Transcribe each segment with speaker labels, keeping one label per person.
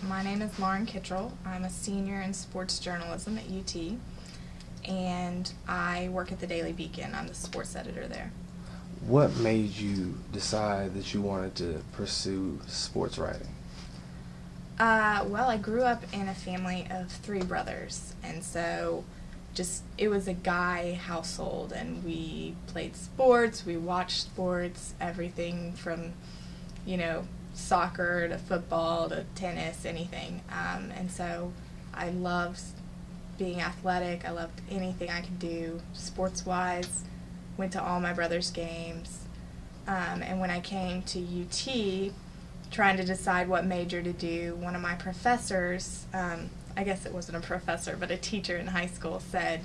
Speaker 1: My name is Lauren Kittrell. I'm a senior in sports journalism at UT, and I work at the Daily Beacon. I'm the sports editor there.
Speaker 2: What made you decide that you wanted to pursue sports writing?
Speaker 1: Well, I grew up in a family of 3 brothers, and so it was a guy household, and we played sports, we watched sports, everything from, soccer to football to tennis, anything. And so I loved being athletic. I loved anything I could do sports-wise. Went to all my brother's games. And when I came to UT, trying to decide what major to do, one of my professors, I guess it wasn't a professor, but a teacher in high school said,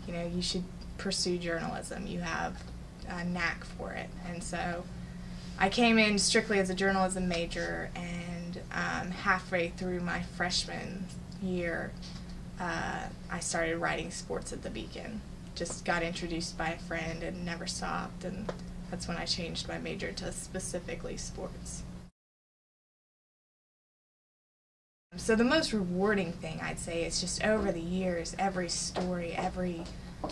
Speaker 1: you should pursue journalism. You have a knack for it. And so I came in strictly as a journalism major, and halfway through my freshman year, I started writing sports at the Beacon. Just got introduced by a friend and never stopped, and that's when I changed my major to specifically sports. So the most rewarding thing, I'd say, is just over the years, every story, every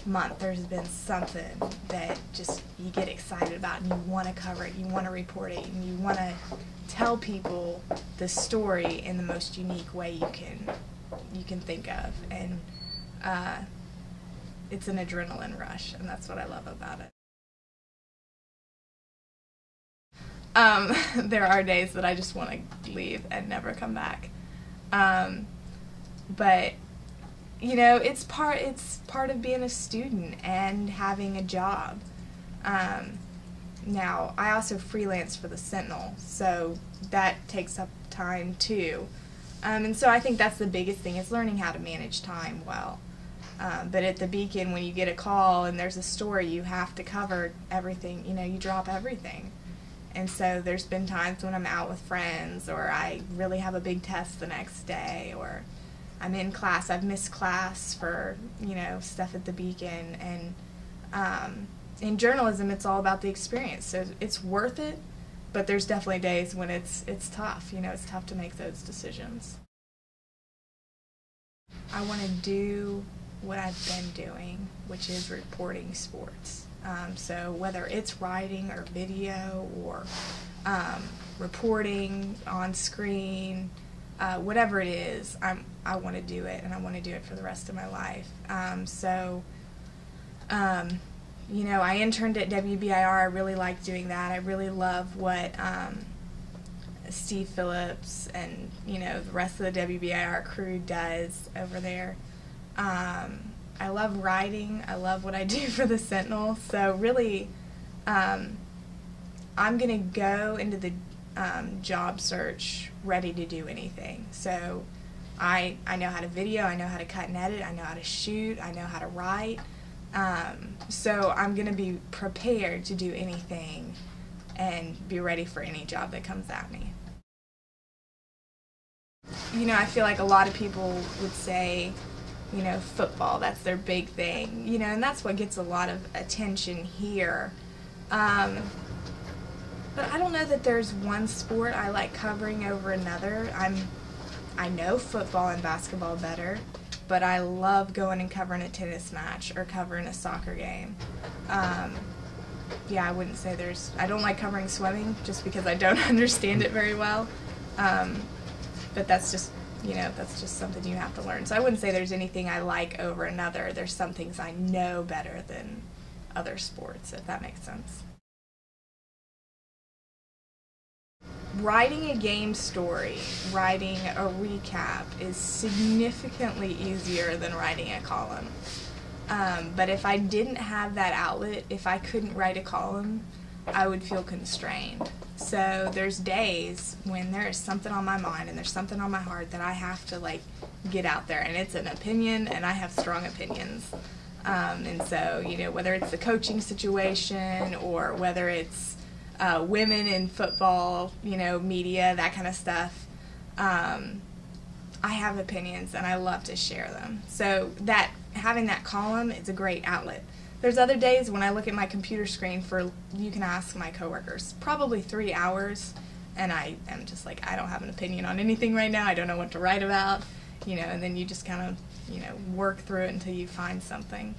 Speaker 1: month, there's been something that just you get excited about and you want to cover it, you want to report it, and you want to tell people the story in the most unique way you can think of. And it's an adrenaline rush, and that's what I love about it. There are days that I just want to leave and never come back. But it's part of being a student and having a job. Now, I also freelance for the Sentinel, so that takes up time too. And so I think that's the biggest thing, is learning how to manage time well. But at the Beacon, when you get a call and there's a story, you have to cover everything. You drop everything. And so there's been times when I'm out with friends, or I really have a big test the next day, or I'm in class. I've missed class for, stuff at the Beacon. And in journalism, it's all about the experience. So it's worth it, but there's definitely days when it's tough. It's tough to make those decisions. I want to do what I've been doing, which is reporting sports. So whether it's writing or video or reporting on screen, whatever it is, I want to do it, and I want to do it for the rest of my life. I interned at WBIR. I really liked doing that. I really love what Steve Phillips and the rest of the WBIR crew does over there. I love writing. I love what I do for the Sentinel. So really, I'm going to go into the job search ready to do anything. So I know how to video, I know how to cut and edit, I know how to shoot, I know how to write. So I'm going to be prepared to do anything and be ready for any job that comes at me. I feel like a lot of people would say, football, that's their big thing, and that's what gets a lot of attention here. But I don't know that there's one sport I like covering over another. I know football and basketball better, but I love going and covering a tennis match or covering a soccer game. I wouldn't say I don't like covering swimming just because I don't understand it very well. But that's just something you have to learn. So I wouldn't say there's anything I like over another. There's some things I know better than other sports, if that makes sense. Writing a game story, writing a recap is significantly easier than writing a column. But if I didn't have that outlet, if I couldn't write a column, I would feel constrained. So there's days when there is something on my mind and there's something on my heart that I have to get out there, and it's an opinion, and I have strong opinions. And so, whether it's the coaching situation or whether it's women in football, media, that kind of stuff, I have opinions and I love to share them. So having that column is a great outlet. There's other days when I look at my computer screen for, you can ask my coworkers, probably 3 hours, and I am just like, I don't have an opinion on anything right now. I don't know what to write about, and then you just kind of, work through it until you find something.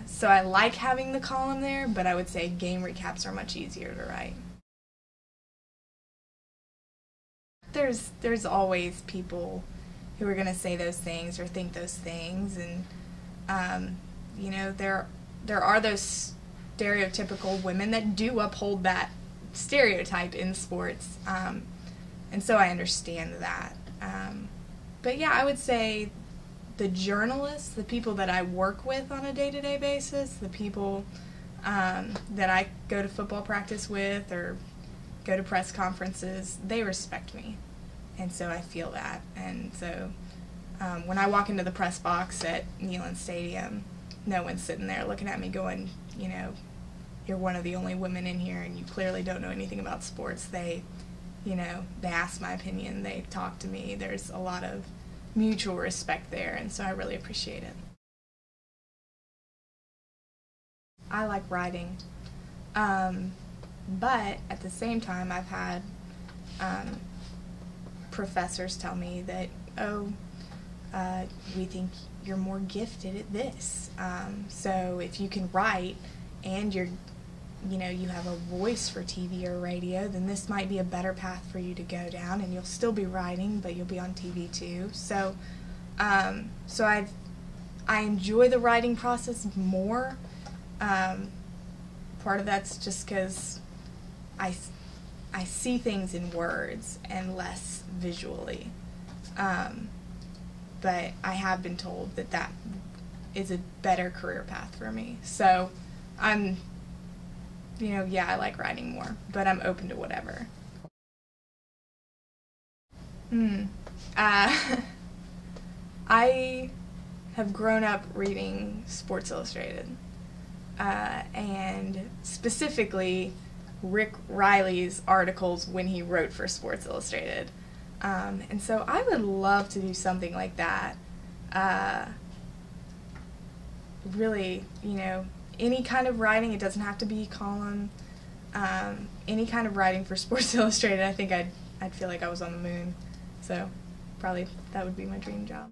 Speaker 1: So I like having the column there, but I would say game recaps are much easier to write. There's always people who are going to say those things or think those things, and there are those stereotypical women that do uphold that stereotype in sports, and so I understand that. But yeah, I would say the journalists, the people that I work with on a day-to-day basis, the people that I go to football practice with or go to press conferences, they respect me, and so I feel that. And so when I walk into the press box at Neyland Stadium, no one's sitting there looking at me going, you're one of the only women in here and you clearly don't know anything about sports. They ask my opinion, they talk to me. There's a lot of mutual respect there, and so I really appreciate it. I like writing, but at the same time I've had professors tell me that, we think you're more gifted at this, so if you can write and you have a voice for TV or radio, then this might be a better path for you to go down, and you'll still be writing, but you'll be on TV too. So, I enjoy the writing process more. Part of that's just because I see things in words and less visually. But I have been told that is a better career path for me. So I like writing more, but I'm open to whatever. I have grown up reading Sports Illustrated, and specifically Rick Riley's articles when he wrote for Sports Illustrated. And so I would love to do something like that. Really, any kind of writing, it doesn't have to be column, any kind of writing for Sports Illustrated, I think I'd feel like I was on the moon. So probably that would be my dream job.